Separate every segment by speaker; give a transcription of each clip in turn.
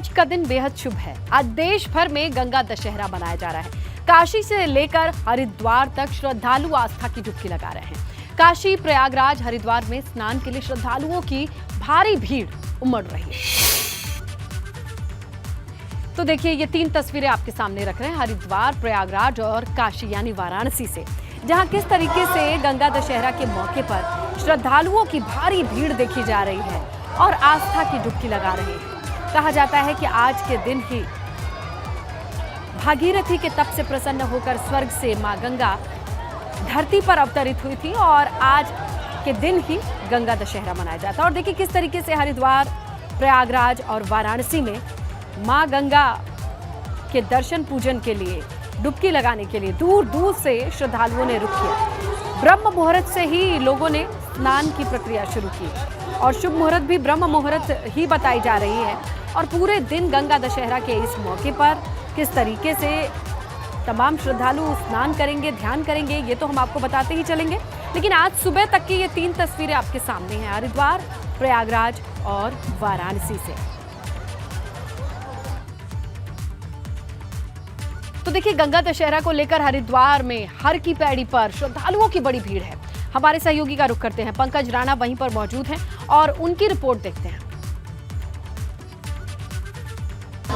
Speaker 1: आज का दिन बेहद शुभ है। आज देश भर में गंगा दशहरा मनाया जा रहा है। काशी से लेकर हरिद्वार तक श्रद्धालु आस्था की डुबकी लगा रहे हैं। काशी, प्रयागराज, हरिद्वार में स्नान के लिए श्रद्धालुओं की भारी भीड़ उमड़ रही है। तो देखिए, ये 3 तस्वीरें आपके सामने रख रहे हैं हरिद्वार, प्रयागराज और काशी यानी वाराणसी से, जहां किस तरीके से गंगा दशहरा के मौके पर श्रद्धालुओं की भारी भीड़ देखी जा रही है और आस्था की डुबकी लगा रहे हैं। कहा जाता है कि आज के दिन ही भागीरथी के तप से प्रसन्न होकर स्वर्ग से मां गंगा धरती पर अवतरित हुई थी और आज के दिन ही गंगा दशहरा मनाया जाता है। और देखिए किस तरीके से हरिद्वार, प्रयागराज और वाराणसी में मां गंगा के दर्शन पूजन के लिए, डुबकी लगाने के लिए दूर दूर से श्रद्धालुओं ने रुक किया। ब्रह्म मुहूर्त से ही लोगों ने स्नान की प्रक्रिया शुरू की और शुभ मुहूर्त भी ब्रह्म मुहूर्त ही बताई जा रही है। और पूरे दिन गंगा दशहरा के इस मौके पर किस तरीके से तमाम श्रद्धालु स्नान करेंगे, ध्यान करेंगे, ये तो हम आपको बताते ही चलेंगे। लेकिन आज सुबह तक की ये 3 तस्वीरें आपके सामने हैं हरिद्वार, प्रयागराज और वाराणसी से। तो देखिए, गंगा दशहरा को लेकर हरिद्वार में हर की पैड़ी पर श्रद्धालुओं की बड़ी भीड़ है। हमारे सहयोगी का रुख करते हैं, पंकज राणा वहीं पर मौजूद हैं और उनकी रिपोर्ट देखते हैं।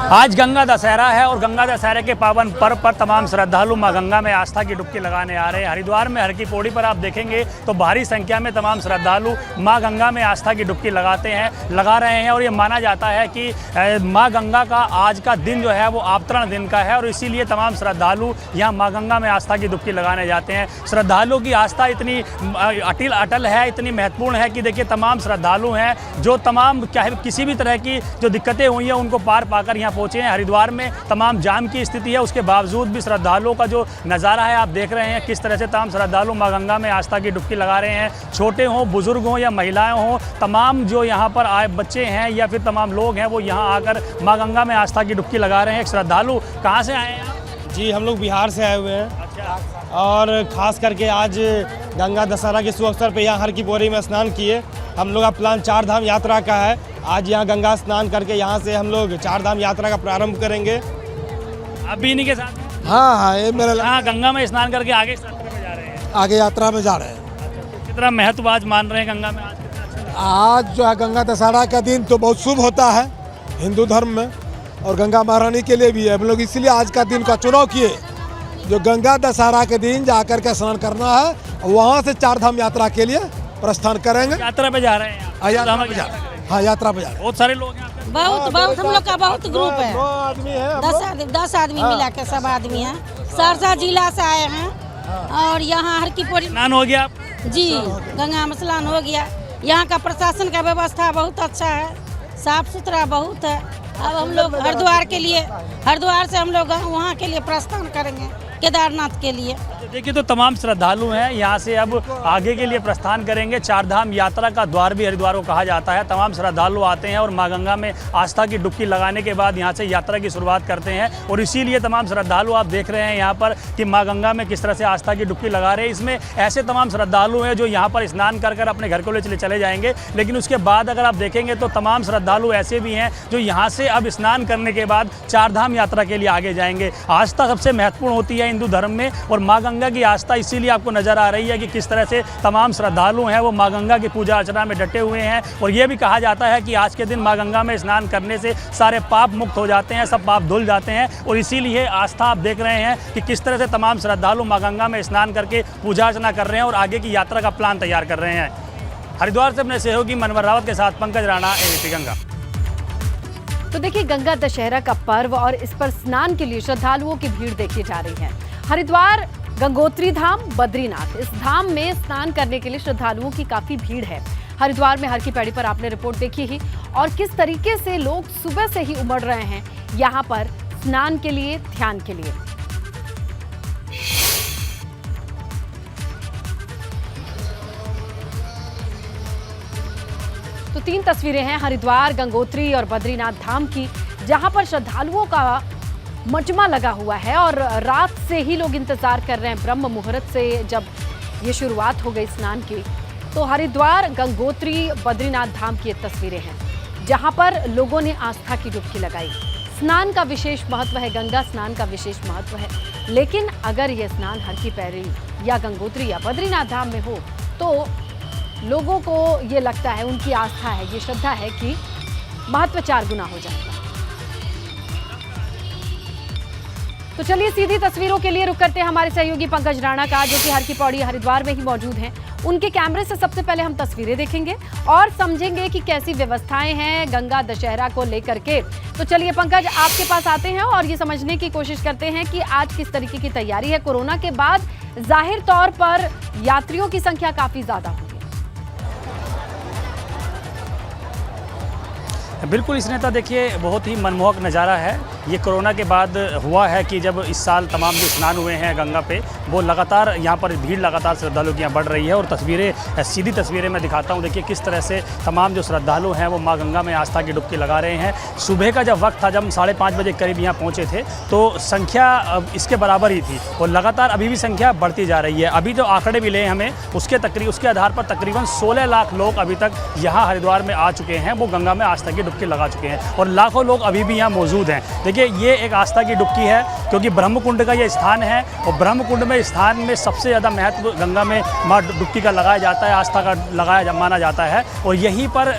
Speaker 2: आज गंगा दशहरा है और गंगा दशहरे के पावन पर्व पर तमाम श्रद्धालु मां गंगा में आस्था की डुबकी लगाने आ रहे हैं। हरिद्वार में हर की पौड़ी पर आप देखेंगे तो भारी संख्या में तमाम श्रद्धालु मां गंगा में आस्था की डुबकी लगा रहे हैं और ये माना जाता है कि मां गंगा का आज का दिन जो है वो अवतरण दिन का है और इसीलिए तमाम श्रद्धालु यहाँ मां गंगा में आस्था की डुबकी लगाने जाते हैं। श्रद्धालुओं की आस्था इतनी अटल है, इतनी महत्वपूर्ण है कि देखिए तमाम श्रद्धालु हैं जो तमाम चाहे किसी भी तरह की जो दिक्कतें हुई हैं उनको पार पाकर यहाँ पहुंचे हैं। हरिद्वार में तमाम जाम की स्थिति है, उसके बावजूद भी श्रद्धालुओं का जो नज़ारा है आप देख रहे हैं किस तरह से तमाम श्रद्धालु मां गंगा में आस्था की डुबकी लगा रहे हैं। छोटे हों, बुजुर्ग हों या महिलाएं हों, तमाम जो यहाँ पर आए बच्चे हैं या फिर तमाम लोग हैं वो यहाँ आकर मां गंगा में आस्था की डुबकी लगा रहे हैं। एक श्रद्धालु कहाँ से आए हैं आप?
Speaker 3: जी, हम लोग बिहार से आए हुए हैं और ख़ास करके आज गंगा दशहरा के शुभ अवसर पर यहाँ हर की पौड़ी में स्नान किए। हम लोग का प्लान 4 धाम यात्रा का है। आज यहाँ गंगा स्नान करके यहाँ से हम लोग 4 धाम यात्रा का प्रारंभ करेंगे।
Speaker 2: आप भी इन्हीं के साथ?
Speaker 3: हाँ, ये मेरा
Speaker 2: हाँ, गंगा में स्नान करके आगे यात्रा में जा रहे हैं।
Speaker 3: आगे यात्रा में जा रहे हैं।
Speaker 2: कितना महत्व आज मान रहे हैं गंगा में? आज कितना अच्छा
Speaker 3: आज जो है गंगा दशहरा का दिन तो बहुत शुभ होता है हिंदू धर्म में और गंगा महारानी के लिए भी है। हम लोग इसीलिए आज का दिन का चुनाव किए जो गंगा दशहरा के दिन जाकर के स्नान करना है। वहाँ से 4 धाम यात्रा के लिए प्रस्थान करेंगे।
Speaker 2: यात्रा पे जा रहे हैं?
Speaker 3: हाँ, यात्रा पे जा रहे हैं।
Speaker 2: बहुत सारे लोग हैं।
Speaker 4: बहुत हम लोग का बहुत ग्रुप है।
Speaker 3: 9 आदमी है,
Speaker 4: 10 आदमी मिला के सब आदमी हैं। सहरसा जिला से आए हैं और यहाँ हर की पौड़ी
Speaker 2: स्नान हो गया?
Speaker 4: जी, गंगा में स्नान हो गया। यहाँ का प्रशासन का व्यवस्था बहुत अच्छा है, साफ सुथरा बहुत है। अब हम लोग हरिद्वार से हम लोग वहाँ के लिए प्रस्थान करेंगे, केदारनाथ के लिए।
Speaker 2: देखिए, तो तमाम श्रद्धालु हैं यहाँ से अब आगे के लिए प्रस्थान करेंगे। 4 धाम यात्रा का द्वार भी हरिद्वार को कहा जाता है। तमाम श्रद्धालु आते हैं और मां गंगा में आस्था की डुबकी लगाने के बाद यहाँ से यात्रा की शुरुआत करते हैं और इसीलिए तमाम श्रद्धालु आप देख रहे हैं यहाँ पर कि मां गंगा में किस तरह से आस्था की डुबकी लगा रहे हैं। इसमें ऐसे तमाम श्रद्धालु हैं जो यहाँ पर स्नान कर अपने घर को ले चले जाएंगे, लेकिन उसके बाद अगर आप देखेंगे तो तमाम श्रद्धालु ऐसे भी हैं जो यहाँ से अब स्नान करने के बाद 4 धाम यात्रा के लिए आगे जाएंगे। आस्था सबसे महत्वपूर्ण होती है हिंदू धर्म में और मां गंगा की आस्था इसीलिए आपको नजर आ रही है कि किस तरह से तमाम श्रद्धालु हैं वो मां गंगा की पूजा अर्चना में डटे हुए हैं। और ये भी कहा जाता है कि आज के दिन मां गंगा में स्नान करने से सारे पाप मुक्त हो जाते हैं, सब पाप धुल जाते हैं और इसीलिए आस्था आप देख रहे हैं कि किस तरह से तमाम श्रद्धालु मां गंगा में स्नान करके पूजा अर्चना कर रहे हैं और आगे की यात्रा का प्लान तैयार कर रहे हैं। हरिद्वार से अपने सहयोगी मनवर रावत के साथ पंकज राणा, एबीपी गंगा।
Speaker 1: तो देखिए, गंगा दशहरा का पर्व और इस पर स्नान के लिए श्रद्धालुओं की भीड़ देखी जा रही है। हरिद्वार, गंगोत्री धाम, बद्रीनाथ, इस धाम में स्नान करने के लिए श्रद्धालुओं की काफी भीड़ है। हरिद्वार में हर की पैड़ी पर आपने रिपोर्ट देखी ही और किस तरीके से लोग सुबह से ही उमड़ रहे हैं यहाँ पर स्नान के लिए, ध्यान के लिए। तो 3 तस्वीरें हैं हरिद्वार, गंगोत्री और बद्रीनाथ धाम की, जहां पर श्रद्धालुओं का मजमा लगा हुआ है और रात से ही लोग इंतजार कर रहे हैं। ब्रह्म मुहूर्त से जब ये शुरुआत हो गई स्नान की, तो हरिद्वार, गंगोत्री, बद्रीनाथ धाम की ये तस्वीरें हैं। जहां पर लोगों ने आस्था की डुबकी लगाई। स्नान का विशेष महत्व है, गंगा स्नान का विशेष महत्व है, लेकिन अगर यह स्नान हर की पैड़ी या गंगोत्री या बद्रीनाथ धाम में हो तो लोगों को ये लगता है, उनकी आस्था है, ये श्रद्धा है कि महत्व 4 गुना हो जाएगा। तो चलिए सीधी तस्वीरों के लिए रुक करते हैं हमारे सहयोगी पंकज राणा का, जो कि हर की पौड़ी हरिद्वार में ही मौजूद हैं। उनके कैमरे से सबसे पहले हम तस्वीरें देखेंगे और समझेंगे कि कैसी व्यवस्थाएं हैं गंगा दशहरा को लेकर के। तो चलिए पंकज, आपके पास आते हैं और ये समझने की कोशिश करते हैं कि आज किस तरीके की तैयारी है। कोरोना के बाद जाहिर तौर पर यात्रियों की संख्या काफी ज्यादा होगी।
Speaker 2: बिल्कुल इस नेता देखिए बहुत ही मनमोहक नज़ारा है। ये कोरोना के बाद हुआ है कि जब इस साल तमाम जो स्नान हुए हैं गंगा पे, वो लगातार यहाँ पर भीड़ लगातार श्रद्धालुओं की यहाँ बढ़ रही है। और तस्वीरें, सीधी तस्वीरें मैं दिखाता हूँ। देखिए किस तरह से तमाम जो श्रद्धालु हैं वो माँ गंगा में आस्था की डुबकी लगा रहे हैं। सुबह का जब वक्त था, जब हम 5:30 बजे करीब यहाँ पहुँचे थे, तो संख्या इसके बराबर ही थी और लगातार अभी भी संख्या बढ़ती जा रही है। अभी जो आंकड़े मिले हैं हमें, उसके आधार पर तकरीबन 16 लाख लोग अभी तक यहाँ हरिद्वार में आ चुके हैं, वो गंगा में आस्था की डुबकी लगा चुके हैं और लाखों लोग अभी भी यहाँ मौजूद हैं। देखिए ये एक आस्था की डुबकी है क्योंकि ब्रह्मकुंड का ये स्थान है और ब्रह्मकुंड में स्थान में सबसे ज़्यादा महत्व गंगा में माँ डुबकी का लगाया जाता है, आस्था का माना जाता है। और यहीं पर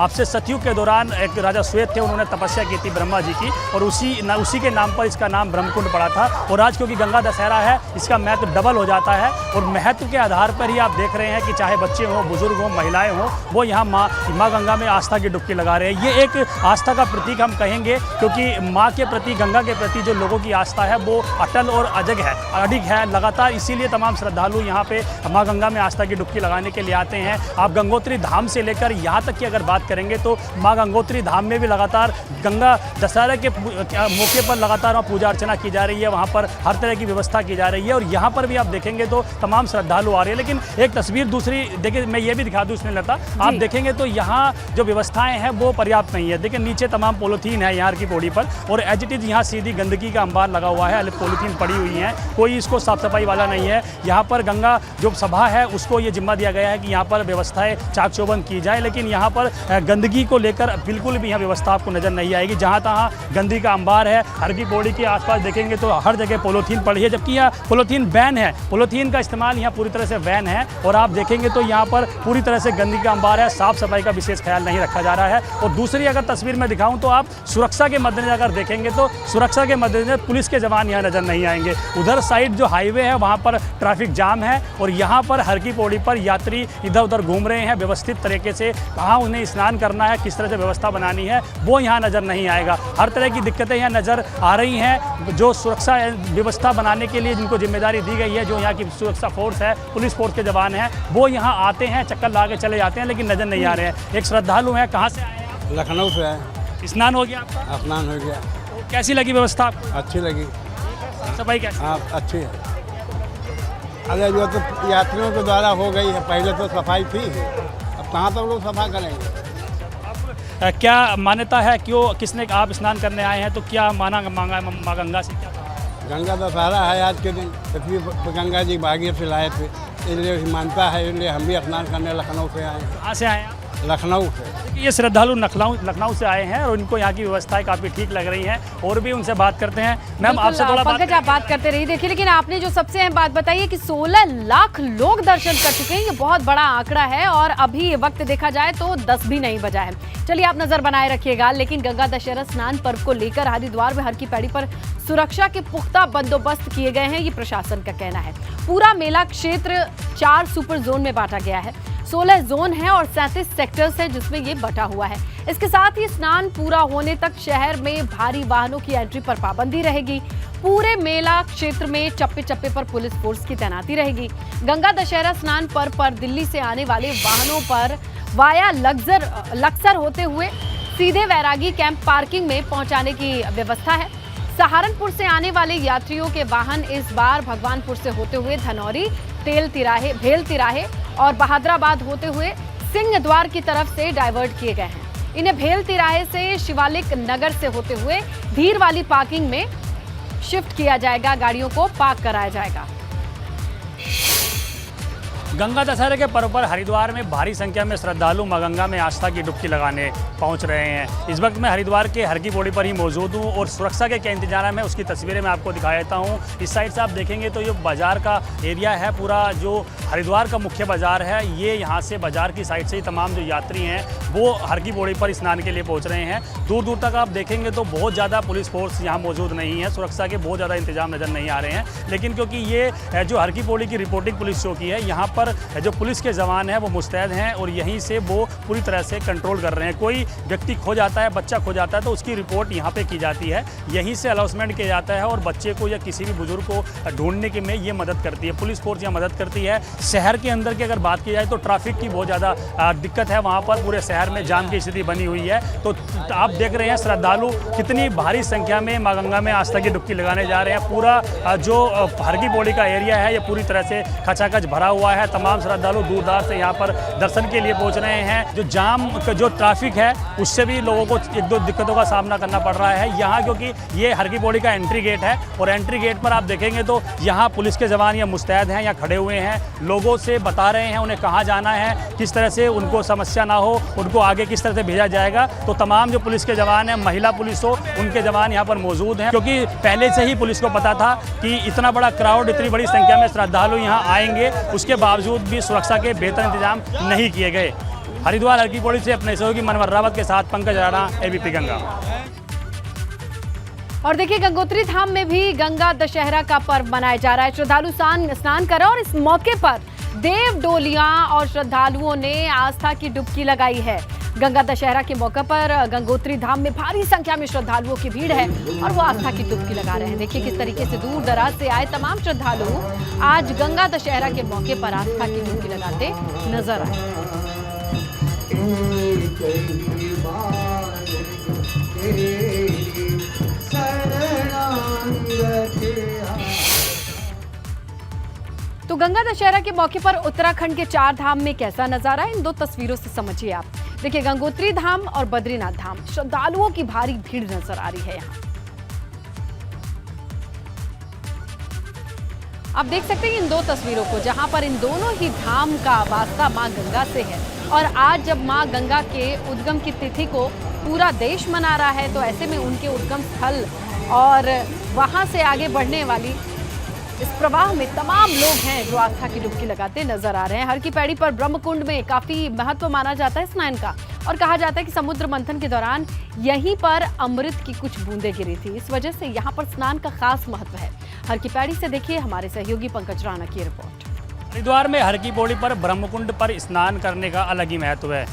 Speaker 2: आपसे सतयुग के दौरान एक राजा श्वेत थे, उन्होंने तपस्या की थी ब्रह्मा जी की और उसी के नाम पर इसका नाम ब्रह्मकुंड पड़ा था। और आज क्योंकि गंगा दशहरा है, इसका महत्व डबल हो जाता है और महत्व के आधार पर ही आप देख रहे हैं कि चाहे बच्चे हों, बुजुर्ग हों, महिलाएँ हों, वो यहाँ माँ गंगा में आस्था की डुबकी लगा रहे हैं। ये एक आस्था का प्रतीक हम कहेंगे क्योंकि माँ के प्रति, गंगा के प्रति जो लोगों की आस्था है वो अटल और अडिग है लगातार। इसीलिए तमाम श्रद्धालु यहाँ पे माँ गंगा में आस्था की डुबकी लगाने के लिए आते हैं। आप गंगोत्री धाम से लेकर यहाँ तक की अगर बात करेंगे तो माँ गंगोत्री धाम में भी लगातार गंगा दशहरा के मौके पर लगातार वहाँ पूजा अर्चना की जा रही है, वहाँ पर हर तरह की व्यवस्था की जा रही है और यहाँ पर भी आप देखेंगे तो तमाम श्रद्धालु आ रहे हैं। लेकिन एक तस्वीर दूसरी देखिए, मैं ये भी दिखा दूँ इसमें लता, आप देखेंगे तो यहाँ जो व्यवस्थाएं हैं वो पर्याप्त नहीं है। देखिए नीचे तमाम पॉलीथीन है यहाँ की पौड़ी पर और एज इट इज़ यहाँ सीधी गंदगी का अंबार लगा हुआ है, पॉलीथीन पड़ी हुई है, कोई इसको साफ सफाई वाला नहीं है। यहाँ पर गंगा जो सभा है उसको ये जिम्मा दिया गया है कि यहाँ पर व्यवस्थाएं चाक चौबंद की जाए, लेकिन यहाँ पर गंदगी को लेकर बिल्कुल भी यहाँ व्यवस्था आपको नजर नहीं आएगी। जहाँ तहाँ गंदगी का अंबार है। हर की पौड़ी के आसपास देखेंगे तो हर जगह पॉलीथीन पड़ी है, जबकि यहाँ पॉलीथीन बैन है, पॉलीथीन का इस्तेमाल यहाँ पूरी तरह से बैन है। और आप देखेंगे तो यहाँ पर पूरी तरह से गंदगी का अंबार है, साफ सफाई का विशेष ख्याल नहीं रखा जा रहा है। और दूसरी अगर तस्वीर में दिखाऊं तो आप सुरक्षा के मद्देनजर अगर देखेंगे तो सुरक्षा के मद्देनजर पुलिस के जवान यहाँ नजर नहीं आएंगे। उधर साइड जो हाईवे है वहाँ पर ट्रैफिक जाम है और यहाँ पर हर की पौड़ी पर यात्री इधर उधर घूम रहे हैं व्यवस्थित तरीके से। कहाँ उन्हें स्नान करना है, किस तरह से व्यवस्था बनानी है, वो यहाँ नज़र नहीं आएगा। हर तरह की दिक्कतें यहाँ नज़र आ रही हैं। जो सुरक्षा व्यवस्था बनाने के लिए जिनको जिम्मेदारी दी गई है, जो यहाँ की सुरक्षा फोर्स है, पुलिस फोर्स के जवान हैं, वो यहाँ आते हैं, चक्कर ला के चले जाते हैं, लेकिन नज़र नहीं आ रहे हैं। एक श्रद्धालु हैं, कहाँ से आए हैं?
Speaker 5: लखनऊ से आए।
Speaker 2: स्नान हो गया आपका?
Speaker 5: स्नान हो गया।
Speaker 2: तो कैसी लगी व्यवस्था आपको?
Speaker 5: अच्छी लगी।
Speaker 2: सफाई कैसी?
Speaker 5: हाँ अच्छी है। अरे जो तो यात्रियों के द्वारा हो गई है, पहले तो सफाई थी, अब कहाँ तक लोग सफा करेंगे।
Speaker 2: क्या मान्यता है, क्यों किसने आप स्नान करने आए हैं तो क्या मांगा माँ गंगा से? क्या
Speaker 5: गंगा दशहरा है आज के दिन, इसलिए गंगा जी भागीर से लाए थे, इसलिए मानता है, इसलिए हम भी स्नान करने लखनऊ से आए हैं।
Speaker 2: कहाँ से आए हैं?
Speaker 5: लखनऊ से।
Speaker 2: ये श्रद्धालु लखनऊ से आए हैं और इनको यहाँ की व्यवस्थाएं काफ़ी ठीक लग रही हैं। और भी उनसे बात करते हैं। मैम आपसे थोड़ा
Speaker 1: पंकज आप बात करते रहिए। देखिए, लेकिन आपने जो सबसे अहम बात बताई है कि 16 लाख लोग दर्शन कर चुके हैं, ये बहुत बड़ा आंकड़ा है और अभी ये वक्त देखा जाए तो 10 भी नहीं बजा है। चलिए आप नजर बनाए रखिएगा। लेकिन गंगा दशहरा स्नान पर्व को लेकर हरिद्वार में हर की पैड़ी पर सुरक्षा के पुख्ता बंदोबस्त किए गए हैं, ये प्रशासन का कहना है। पूरा मेला क्षेत्र 4 सुपर जोन में बांटा गया है। 16 जोन है और 37 सेक्टर्स है जिसमें ये बटा हुआ है। इसके साथ ही स्नान पूरा होने तक शहर में भारी वाहनों की एंट्री पर पाबंदी रहेगी। पूरे मेला क्षेत्र में चप्पे चप्पे पर पुलिस फोर्स की तैनाती रहेगी। गंगा दशहरा स्नान पर्व पर दिल्ली से आने वाले वाहनों पर वाया लक्सर होते हुए सीधे वैरागी कैंप पार्किंग में पहुंचाने की व्यवस्था है। सहारनपुर से आने वाले यात्रियों के वाहन इस बार भगवानपुर से होते हुए धनौरी, भेल तिराहे और बहादुराबाद होते हुए सिंह द्वार की तरफ से डाइवर्ट किए गए हैं। इन्हें भेल तिराहे से शिवालिक नगर से होते हुए धीर वाली पार्किंग में शिफ्ट किया जाएगा, गाड़ियों को पार्क कराया जाएगा।
Speaker 2: गंगा दशहरे के पर्व पर हरिद्वार में भारी संख्या में श्रद्धालु मां गंगा में आस्था की डुबकी लगाने पहुंच रहे हैं। इस वक्त मैं हरिद्वार के हर की पौड़ी पर ही मौजूद हूं और सुरक्षा के क्या इंतजाम है उसकी तस्वीरें मैं आपको दिखा देता हूं। इस साइड से आप देखेंगे तो ये बाजार का एरिया है, पूरा जो हरिद्वार का मुख्य बाजार है, ये यहाँ से बाजार की साइड से ही तमाम जो यात्री हैं वो हर की पौड़ी पर स्नान के लिए पहुँच रहे हैं। दूर दूर तक आप देखेंगे तो बहुत ज़्यादा पुलिस फोर्स यहाँ मौजूद नहीं है, सुरक्षा के बहुत ज़्यादा इंतजाम नज़र नहीं आ रहे हैं। लेकिन क्योंकि ये जो हर की पौड़ी की रिपोर्टिंग पुलिस चौकी है, यहाँ पर जो पुलिस के जवान हैं वो मुस्तैद हैं और यहीं से वो पूरी तरह से कंट्रोल कर रहे हैं। कोई व्यक्ति खो जाता है, बच्चा खो जाता है तो उसकी रिपोर्ट यहाँ पे की जाती है, यहीं से अनाउंसमेंट किया जाता है और बच्चे को या किसी भी बुजुर्ग को ढूंढने के में ये मदद करती है, पुलिस फोर्स यहाँ मदद करती है। शहर के अंदर की अगर बात की जाए तो ट्रैफिक की बहुत ज़्यादा दिक्कत है, वहाँ पर पूरे शहर में जाम की स्थिति बनी हुई है। तो आप देख रहे हैं श्रद्धालु कितनी भारी संख्या में मां गंगा में आस्था की डुबकी लगाने जा रहे हैं। पूरा जो हर की पौड़ी का एरिया है ये पूरी तरह से खचाखच भरा हुआ है। तमाम श्रद्धालु दूर दराज से यहाँ पर दर्शन के लिए पहुँच रहे हैं। जो जाम का जो ट्रैफिक है उससे भी लोगों को एक दो दिक्कतों का सामना करना पड़ रहा है यहाँ, क्योंकि ये हर की पौड़ी का एंट्री गेट है और एंट्री गेट पर आप देखेंगे तो यहाँ पुलिस के जवान या मुस्तैद हैं, यहाँ खड़े हुए हैं, लोगों से बता रहे हैं उन्हें कहाँ जाना है, किस तरह से उनको समस्या ना हो, उनको आगे किस तरह से भेजा जाएगा। तो तमाम जो पुलिस के जवान हैं, महिला पुलिस हो, उनके जवान यहाँ पर मौजूद हैं, क्योंकि पहले से ही पुलिस को पता था कि इतना बड़ा क्राउड, इतनी बड़ी संख्या में श्रद्धालु यहाँ आएंगे, उसके बावजूद भी सुरक्षा के बेहतर इंतजाम नहीं किए गए। हरिद्वार हर की पौड़ी से अपने सहयोगी मनवर रावत के साथ पंकज राणा, एबीपी गंगा।
Speaker 1: और देखिए गंगोत्री धाम में भी गंगा दशहरा का पर्व मनाया जा रहा है। श्रद्धालु स्नान कर रहे हैं और इस मौके पर देव डोलियां और श्रद्धालुओं ने आस्था की डुबकी लगाई है। गंगा दशहरा के मौके पर गंगोत्री धाम में भारी संख्या में श्रद्धालुओं की भीड़ है और वो आस्था की डुबकी लगा रहे हैं। देखिए किस तरीके से दूर दराज से आए तमाम श्रद्धालु आज गंगा दशहरा के मौके पर आस्था की डुबकी लगाते नजर आए। तो गंगा दशहरा के मौके पर उत्तराखंड के 4 धाम में कैसा नजारा है, इन 2 तस्वीरों से समझिए आप। देखिए गंगोत्री धाम और बद्रीनाथ धाम, श्रद्धालुओं की भारी भीड़ नजर आ रही है यहाँ। आप देख सकते हैं इन 2 तस्वीरों को, जहां पर इन दोनों ही धाम का वास्ता मां गंगा से है। और आज जब मां गंगा के उद्गम की तिथि को पूरा देश मना रहा है, तो ऐसे में उनके उद्गम स्थल और वहां से आगे बढ़ने वाली इस प्रवाह में तमाम लोग हैं जो आस्था की डुबकी लगाते नजर आ रहे हैं। हर की पैड़ी पर ब्रह्मकुंड में काफी महत्व माना जाता है स्नान का और कहा जाता है कि समुद्र मंथन के दौरान यहीं पर अमृत की कुछ बूंदें गिरी थी, इस वजह से यहाँ पर स्नान का खास महत्व है। हर की पैड़ी से देखिए हमारे सहयोगी पंकज राणा की रिपोर्ट।
Speaker 2: हरिद्वार में हर की पौड़ी पर ब्रह्मकुंड पर स्नान करने का अलग ही महत्व है।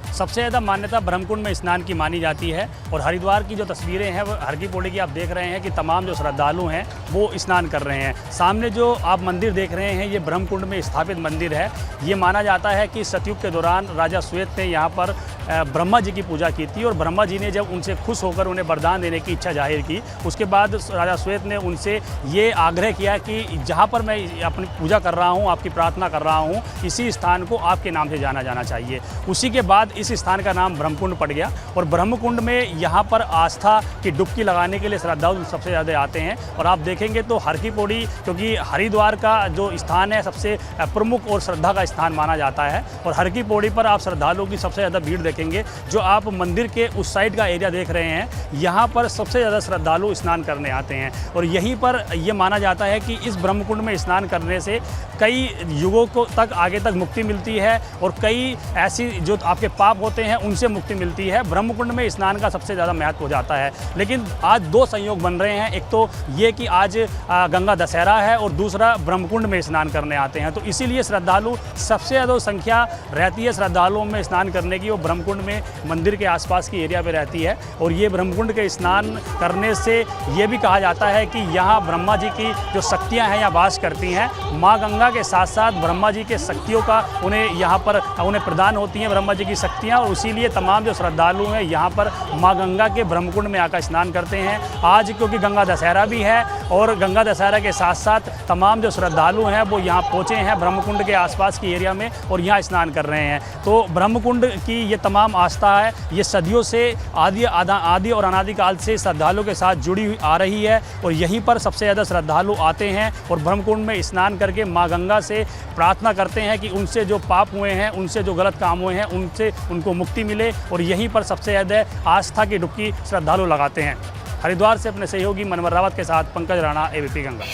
Speaker 2: सबसे ज़्यादा मान्यता ब्रह्मकुंड में स्नान की मानी जाती है और हरिद्वार की जो तस्वीरें हैं वो हर की पौड़ी की आप देख रहे हैं कि तमाम जो श्रद्धालु हैं वो स्नान कर रहे हैं। सामने जो आप मंदिर देख रहे हैं ये ब्रह्मकुंड में स्थापित मंदिर है। ये माना जाता है कि सतयुग के दौरान राजा श्वेत ने यहाँ पर ब्रह्मा जी की पूजा की थी और ब्रह्मा जी ने जब उनसे खुश होकर उन्हें वरदान देने की इच्छा जाहिर की, उसके बाद राजा श्वेत ने उनसे ये आग्रह किया कि जहाँ पर मैं अपनी पूजा कर रहा हूँ, आपकी प्रार्थना कर रहा हूँ, इसी स्थान को आपके नाम से जाना जाना चाहिए। उसी के बाद इस स्थान का नाम ब्रह्मकुंड पड़ गया और ब्रह्मकुंड में यहाँ पर आस्था की डुबकी लगाने के लिए श्रद्धालु सबसे ज़्यादा आते हैं। और आप देखेंगे तो हर की पौड़ी, क्योंकि हरिद्वार का जो स्थान है सबसे प्रमुख और श्रद्धा का स्थान माना जाता है और हर की पौड़ी पर आप श्रद्धालुओं की सबसे ज़्यादा भीड़ देखेंगे। जो आप मंदिर के उस साइड का एरिया देख रहे हैं, यहाँ पर सबसे ज़्यादा श्रद्धालु स्नान करने आते हैं और यहीं पर यह माना जाता है कि इस ब्रह्मकुंड में स्नान करने से कई युगों को तक आगे तक मुक्ति मिलती है और कई ऐसी जो आपके पाप होते हैं उनसे मुक्ति मिलती है। ब्रह्मकुंड में स्नान का सबसे ज़्यादा महत्व हो जाता है। लेकिन आज 2 संयोग बन रहे हैं, एक तो ये कि आज गंगा दशहरा है और दूसरा ब्रह्मकुंड में स्नान करने आते हैं, तो इसीलिए श्रद्धालु सबसे ज़्यादा संख्या रहती है श्रद्धालुओं में स्नान करने की, वो ब्रह्मकुंड में मंदिर के आसपास की एरिया पे रहती है। और ये ब्रह्मकुंड के स्नान करने से ये भी कहा जाता है कि यहाँ ब्रह्मा जी की जो शक्तियाँ हैं यहाँ वास करती हैं। माँ गंगा के साथ साथ ब्रह्मा जी के शक्तियों का उन्हें यहाँ पर उन्हें प्रदान होती हैं, ब्रह्मा जी की शक्ति शक्तियाँ, और इसीलिए तमाम जो श्रद्धालु हैं यहाँ पर माँ गंगा के ब्रह्मकुंड में आकर स्नान करते हैं। आज क्योंकि गंगा दशहरा भी है और गंगा दशहरा के साथ साथ तमाम जो श्रद्धालु हैं वो यहाँ पहुँचे हैं ब्रह्मकुंड के आसपास की एरिया में और यहाँ स्नान कर रहे हैं। तो ब्रह्मकुंड की ये तमाम आस्था है, ये सदियों से आदि और अनादि काल से श्रद्धालुओं के साथ जुड़ी हुई आ रही है और यहीं पर सबसे ज़्यादा श्रद्धालु आते हैं और ब्रह्मकुंड में स्नान करके माँ गंगा से प्रार्थना करते हैं कि उनसे जो पाप हुए हैं, उनसे जो गलत काम हुए हैं, उनसे उनको मुक्ति मिले और यहीं पर सबसे ज़्यादा आस्था की डुबकी श्रद्धालु लगाते हैं। हरिद्वार से अपने सहयोगी मनोहर रावत के साथ पंकज राणा, एबीपी गंगा।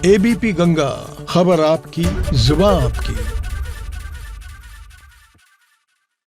Speaker 6: एबीपी गंगा, खबर आपकी, जुबान आपकी।